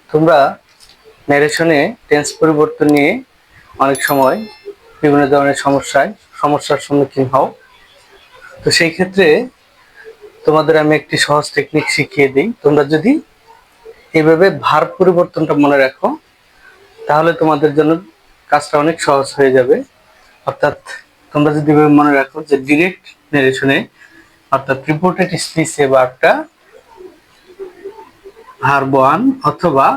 তোমরা ন্যারেশনে টেন্স পরিবর্তন নিয়ে অনেক সময় বিভিন্ন ধরনের সমস্যার সম্মুখীন হও। তো সেই ক্ষেত্রে তোমাদের আমি একটি সহজ টেকনিক শিখিয়ে দিই। তোমরা যদি এইভাবে ভার্ব পরিবর্তনটা মনে রাখো, তাহলে তোমাদের জন্য কাজটা অনেক সহজ হয়ে যাবে। অর্থাৎ তোমরা যদি এভাবে মনে রাখো যে ডিরেক্ট ন্যারেশনে অর্থাৎ রিপোর্টেড স্পিচে ভার্বটা ভার্ব ওয়ান অথবা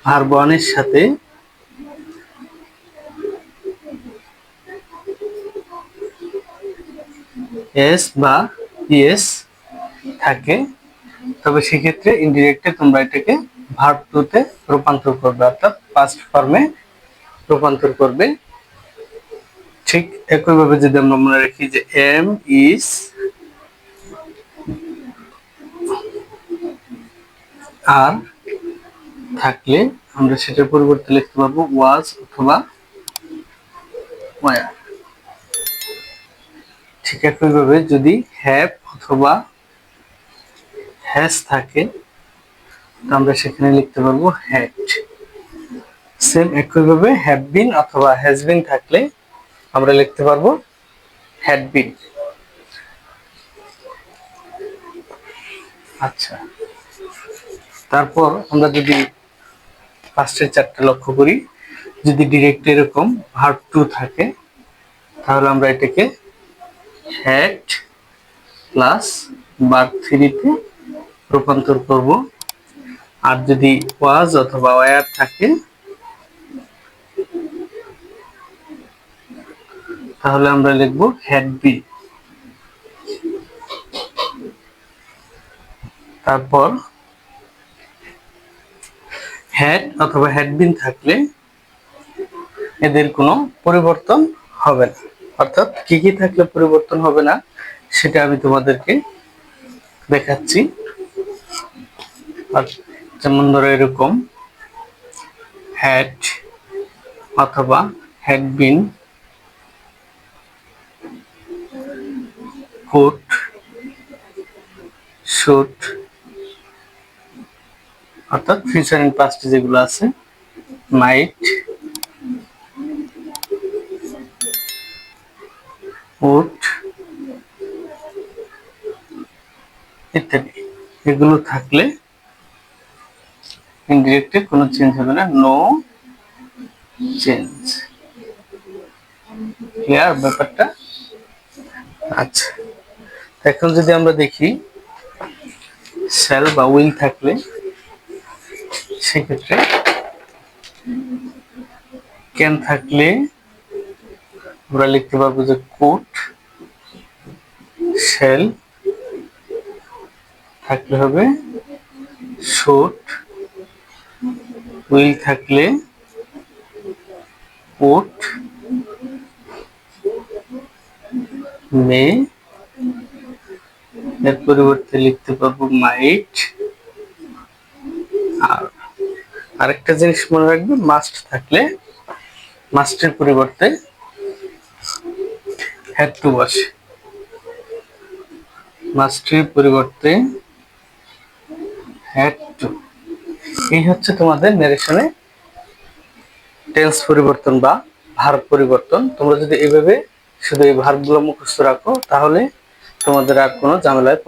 ভার্ব ওয়ানের সাথে এস বা ইএস থাকে, তবে সেক্ষেত্রে ইনডিরেক্টে তোমরা এটাকে ভার্ব টুতে রূপান্তর করবে, অর্থাৎ পাস্ট ফর্মে রূপান্তর করবে। ঠিক একইভাবে যদি আমরা মনে রাখি যে এম ইজ আর থাকলে আমরা সেটার পরিবর্তে লিখতে পারবো ওয়াজ অথবা ওয়ার। ঠিক একইভাবে যদি হ্যাভ অথবা হ্যাজ থাকে, আমরা সেখানে লিখতে পারবো হ্যাড। সেম একইভাবে হ্যাভ বিন অথবা হ্যাজ বিন থাকলে আমরা লিখতে পারবো হ্যাড বিন। আচ্ছা, তারপর আমরা যদি ফার্স্টের চারটা লক্ষ্য করি, যদি ডিরেক্ট এরকম ভার্ব টু থাকে, তাহলে আমরা এটাকে হ্যাড প্লাস ভার্ব থ্রিতে রূপান্তর করব। আর যদি ওয়াজ অথবা ওয়ার থাকে, তাহলে আমরা লিখব হ্যাড বি। তারপর হ্যাড অথবা হ্যাড বিন থাকলে এদের কোনো পরিবর্তন হবে না। অর্থাৎ কি কি থাকলে পরিবর্তন হবে না সেটা আমি তোমাদেরকে দেখাচ্ছি। যেমন ধরো এরকম হ্যাড অথবা হ্যাড বিন, কুড, শুড, অর্থাৎ ফিউচার এন্ড পাস্ট যেগুলো আছে, মাইট, উড ইত্যাদি, এগুলো থাকলে ইনডিরেক্টে কোনো চেঞ্জ হবে না, নো চেঞ্জ। ক্লিয়ার ব্যাপারটা? আচ্ছা, এখন যদি আমরা দেখি শ্যাল বা উইল থাকলে, সেক্ষেত্রে ক্যান থাকলে আমরা লিখতে পারবো যে কুড, শ্যাল থাকলে হবে শুড, উইল থাকলে উড, মে, এর পরিবর্তে লিখতে পারবো মাইট। আর আরেকটা জিনিস মনে রাখবে, মাস্ট থাকলে মাস্টের পরিবর্তে হ্যাড টু বসে, মাস্টের পরিবর্তে হ্যাড টু। এই হচ্ছে তোমাদের ন্যারেশনে টেন্স পরিবর্তন বা ভার্ব পরিবর্তন। তোমরা যদি এইভাবে শুধু এই ভার্বগুলো মুখস্থ রাখো, তাহলে তোমাদের আর কোনো ঝামেলায়